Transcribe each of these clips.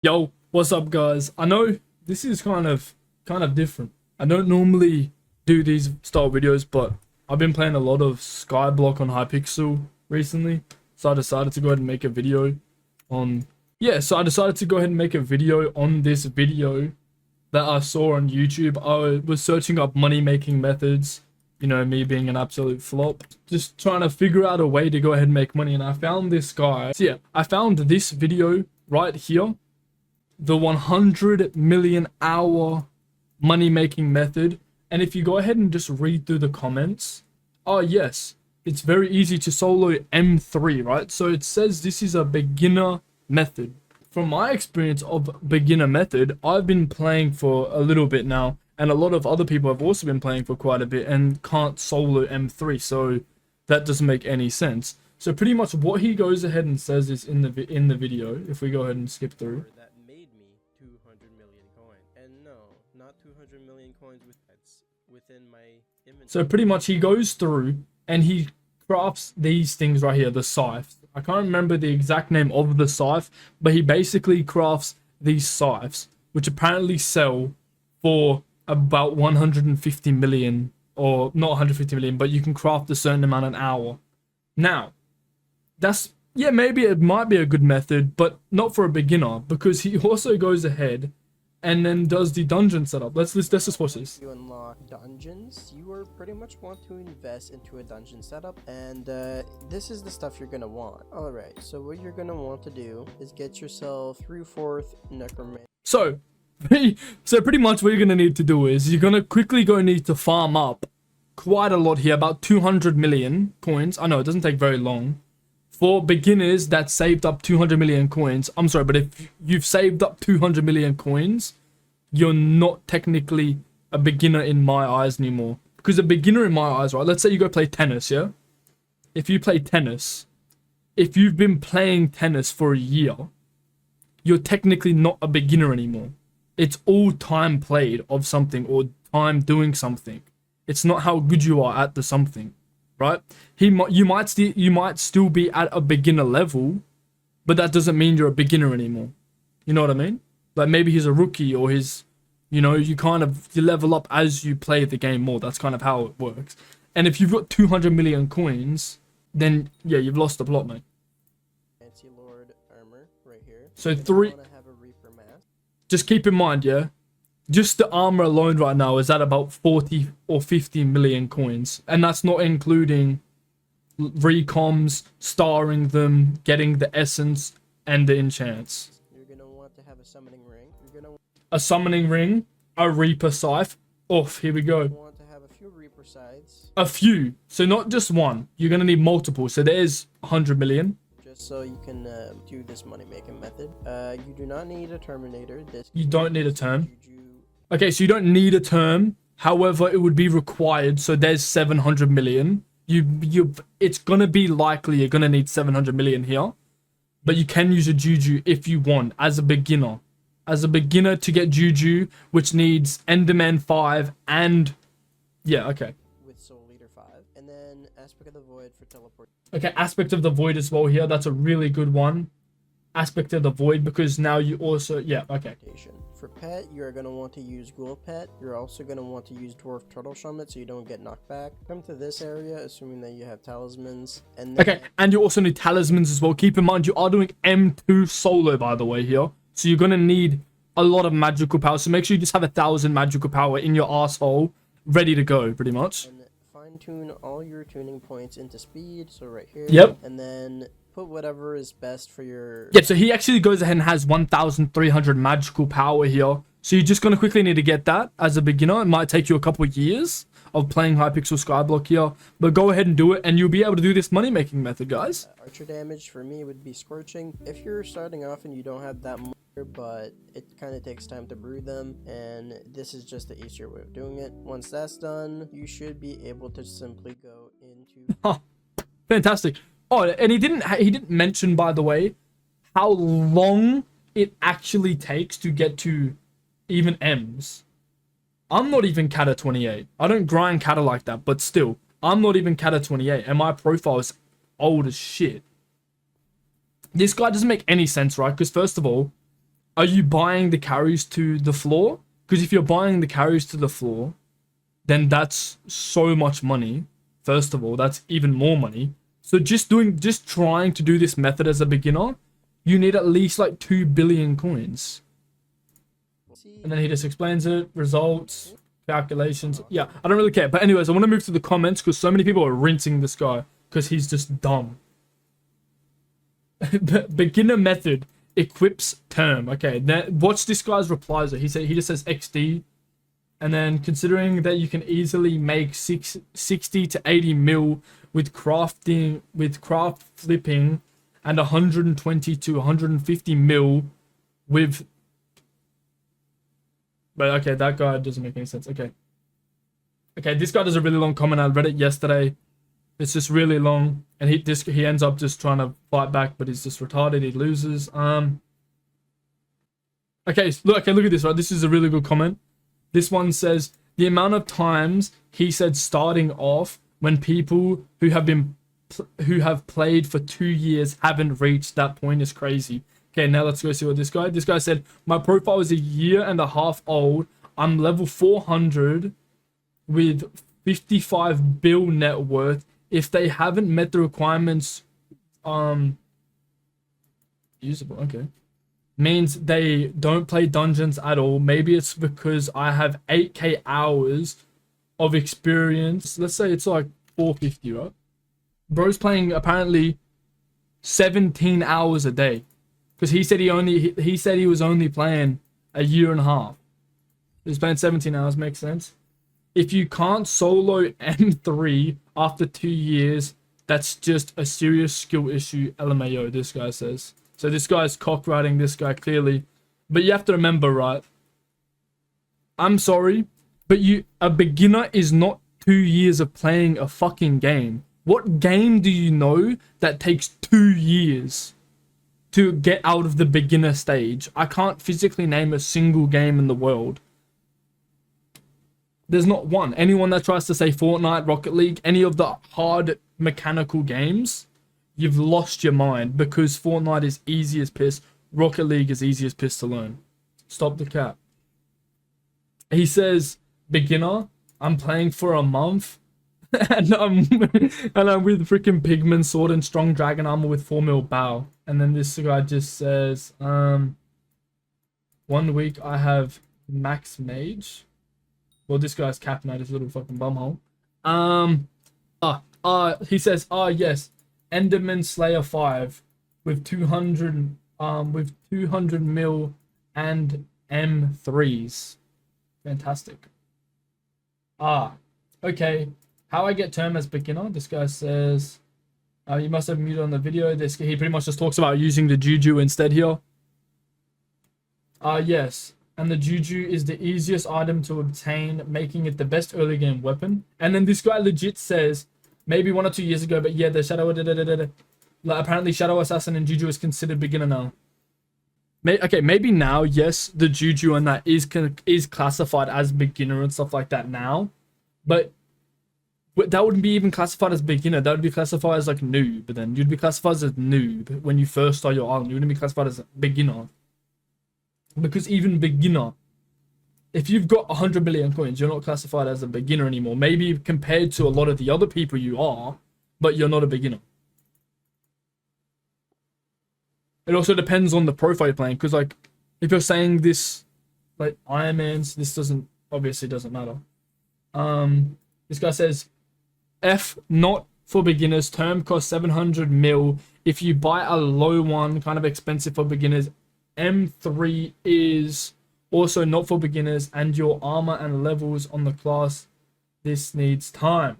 Yo, what's up guys? I know this is kind of different. I don't normally do these style videos, but I've been playing a lot of Skyblock on Hypixel recently. So I decided to go ahead and make a video on I decided to go ahead and make a video on this video that I saw on YouTube. I was searching up money making methods, you know, me being an absolute flop, just trying to figure out a way to go ahead and make money, and I found this guy. So yeah, I found this video right here, the 100 million hour money making method. And if you go ahead and just read through the comments, oh yes, it's very easy to solo M3, right? So it says this is a beginner method. From my experience of beginner method, I've been playing for a little bit now, and a lot of other people have also been playing for quite a bit and can't solo M3, so that doesn't make any sense. So pretty much what he goes ahead and says is in the video. If we go ahead and skip through. That made me 200 million coin. And no, not 200 million coins that's within my inventory. So pretty much he goes through and he crafts these things right here, the scythes. I can't remember the exact name of the scythe, but he basically crafts these scythes, which apparently sell for about 150 million, or not 150 million, but you can craft a certain amount an hour. Now, that's, yeah, maybe it might be a good method, but not for a beginner, because he also goes ahead and then does the dungeon setup. Let's just watch this. You unlock dungeons, you are pretty much want to invest into a dungeon setup, and this is the stuff you're gonna want. Alright, so what you're gonna want to do is get yourself 3/4 necromancer. So pretty much what you're gonna need to do is you're gonna quickly need to farm up quite a lot here, about 200 million coins. I know it doesn't take very long. For beginners that saved up 200 million coins, I'm sorry, but if you've saved up 200 million coins, you're not technically a beginner in my eyes anymore. Because a beginner in my eyes, right? Let's say you go play tennis, yeah? If you play tennis, if you've been playing tennis for a year, you're technically not a beginner anymore. It's all time played of something or time doing something. It's not how good you are at the something. Right? You might still be at a beginner level, but that doesn't mean you're a beginner anymore. You know what I mean? Like maybe he's a rookie, or he's, you know, you level up as you play the game more. That's kind of how it works. And if you've got 200 million coins, then yeah, you've lost the plot, mate. Fancy Lord armor right here. So three. Have a Reaper mask. Just keep in mind, yeah. Just the armor alone right now is at about 40 or 50 million coins. And that's not including recoms, starring them, getting the essence, and the enchants. You're going to want to have a summoning ring. A summoning ring, a Reaper scythe. Off, here we go. Want to have a few Reaper scythes. A few. So not just one. You're going to need multiple. So there's 100 million. Just so you can do this money making method. You do not need a Terminator. You don't need a term. Okay, so you don't need a term. However, it would be required. So there's 700 million. It's gonna be likely you're gonna need 700 million here, but you can use a Juju if you want as a beginner. As a beginner to get Juju, which needs Enderman 5 and yeah, okay. With Soul Leader 5, and then Aspect of the Void for teleport. Okay, Aspect of the Void as well here. That's a really good one. Aspect of the Void, because now you also, yeah, okay. For pet, you're going to want to use Ghoul Pet. You're also going to want to use Dwarf Turtle Summit so you don't get knocked back. Come to this area, assuming that you have talismans. And then, okay, and you also need talismans as well. Keep in mind, you are doing M2 solo, by the way, here. So you're going to need a lot of magical power. So make sure you just have 1,000 magical power in your asshole, ready to go, pretty much. And fine-tune all your tuning points into speed. So right here. Yep. And then put whatever is best for your... Yeah, so he actually goes ahead and has 1,300 magical power here. So you're just going to quickly need to get that as a beginner. It might take you a couple of years of playing Hypixel Skyblock here. But go ahead and do it, and you'll be able to do this money-making method, guys. Archer damage for me would be Scorching. If you're starting off and you don't have that much, but it kind of takes time to brew them, and this is just the easier way of doing it. Once that's done, you should be able to simply go into... Fantastic. Oh, and he didn't mention, by the way, how long it actually takes to get to even M's. I'm not even Kata 28. I don't grind Kata like that, but still, I'm not even Kata 28, and my profile is old as shit. This guy doesn't make any sense, right? Because first of all, are you buying the carries to the floor? Because if you're buying the carries to the floor, then that's so much money. First of all, that's even more money. So just trying to do this method as a beginner, you need at least like 2 billion coins. And then he just explains it, results, calculations. Yeah, I don't really care. But anyways, I want to move to the comments because so many people are rinsing this guy because he's just dumb. Beginner method equips term. Okay, now watch this guy's replies. He just says XD. And then considering that you can easily make 60 to 80 mil with craft flipping and 120 to 150 mil with... But okay, that guy doesn't make any sense. Okay, this guy does a really long comment. I read it yesterday. It's just really long, and he ends up just trying to fight back, but he's just retarded. He loses. Okay, look at this. Right, this is a really good comment. This one says the amount of times he said starting off when people who have played for 2 years haven't reached that point is crazy. Okay, now let's go see what this guy said. My profile is a year and a half old. I'm level 400 with 55 bill net worth. If they haven't met the requirements, usable, okay, means they don't play dungeons at all. Maybe it's because I have 8k hours of experience. Let's say it's like 450, right? Bro's playing apparently 17 hours a day. Because he said he was only playing a year and a half. He was playing 17 hours, makes sense. If you can't solo M3 after 2 years, that's just a serious skill issue, LMAO, this guy says. So this guy's cock-riding this guy clearly. But you have to remember, right? I'm sorry, but a beginner is not 2 years of playing a fucking game. What game do you know that takes 2 years to get out of the beginner stage? I can't physically name a single game in the world. There's not one. Anyone that tries to say Fortnite, Rocket League, any of the hard mechanical games, you've lost your mind, because Fortnite is easy as piss. Rocket League is easy as piss to learn. Stop the cap. He says, beginner, I'm playing for a month, and I'm with freaking Pigman sword and strong dragon armor with 4 mil bow. And then this guy just says, 1 week I have max mage. Well, this guy's capping out his little fucking bumhole. He says, yes, Enderman Slayer 5 with 200 mil and M3s. Fantastic. Okay. How I get term as beginner? This guy says, you must have muted on the video. He pretty much just talks about using the Juju instead here. Yes. And the Juju is the easiest item to obtain, making it the best early game weapon. And then this guy legit says, maybe 1 or 2 years ago, but yeah, the Shadow... Like, apparently Shadow Assassin and Juju is considered beginner now. Okay, maybe now, yes, the Juju and that is classified as beginner and stuff like that now. But that wouldn't be even classified as beginner. That would be classified as like noob. But then you'd be classified as noob when you first start your island. You wouldn't be classified as beginner. Because even beginner, if you've got 100 million coins, you're not classified as a beginner anymore. Maybe compared to a lot of the other people you are, but you're not a beginner. It also depends on the profile you're playing. Because like, if you're saying this, like Iron Man's, this obviously doesn't matter. This guy says, F not for beginners. Term costs 700 mil. If you buy a low one, kind of expensive for beginners. M3 is also not for beginners, and your armor and levels on the class, this needs time.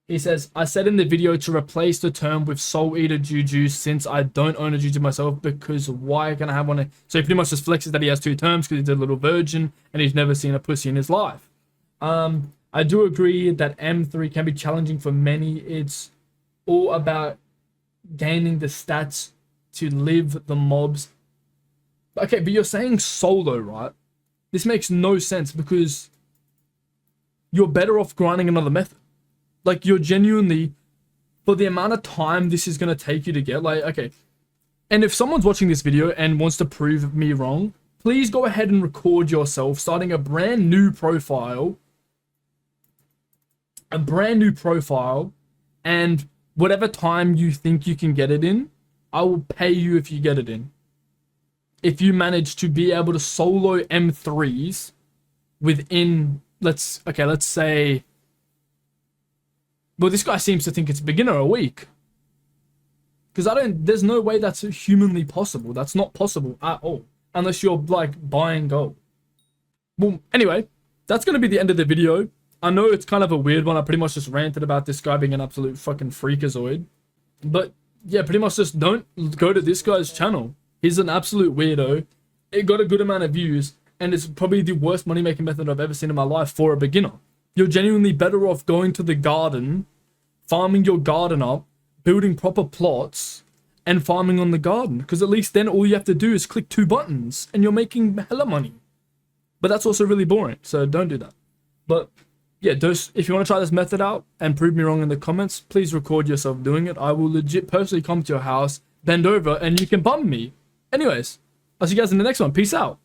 He says, I said in the video to replace the term with Soul Eater Juju since I don't own a Juju myself, because why can I have one? So he pretty much just flexes that he has 2 terms because he's a little virgin and he's never seen a pussy in his life. I do agree that M3 can be challenging for many. It's all about gaining the stats to live the mobs. Okay, but you're saying solo, right? This makes no sense because you're better off grinding another method. Like, you're genuinely, for the amount of time this is going to take you to get, like, okay, And if someone's watching this video and wants to prove me wrong, please go ahead and record yourself starting a brand new profile. And whatever time you think you can get it in, I will pay you if you get it in. If you manage to be able to solo M3s within, let's say, well, this guy seems to think it's beginner a week. Because there's no way that's humanly possible. That's not possible at all. Unless you're, like, buying gold. Well, anyway, that's going to be the end of the video. I know it's kind of a weird one. I pretty much just ranted about this guy being an absolute fucking freakazoid. But, yeah, pretty much just don't go to this guy's channel. He's an absolute weirdo. It got a good amount of views. And it's probably the worst money-making method I've ever seen in my life for a beginner. You're genuinely better off going to the garden, farming your garden up, building proper plots, and farming on the garden. Because at least then all you have to do is click 2 buttons, and you're making hella money. But that's also really boring, so don't do that. But, yeah, if you want to try this method out and prove me wrong in the comments, please record yourself doing it. I will legit personally come to your house, bend over, and you can bum me. Anyways, I'll see you guys in the next one. Peace out.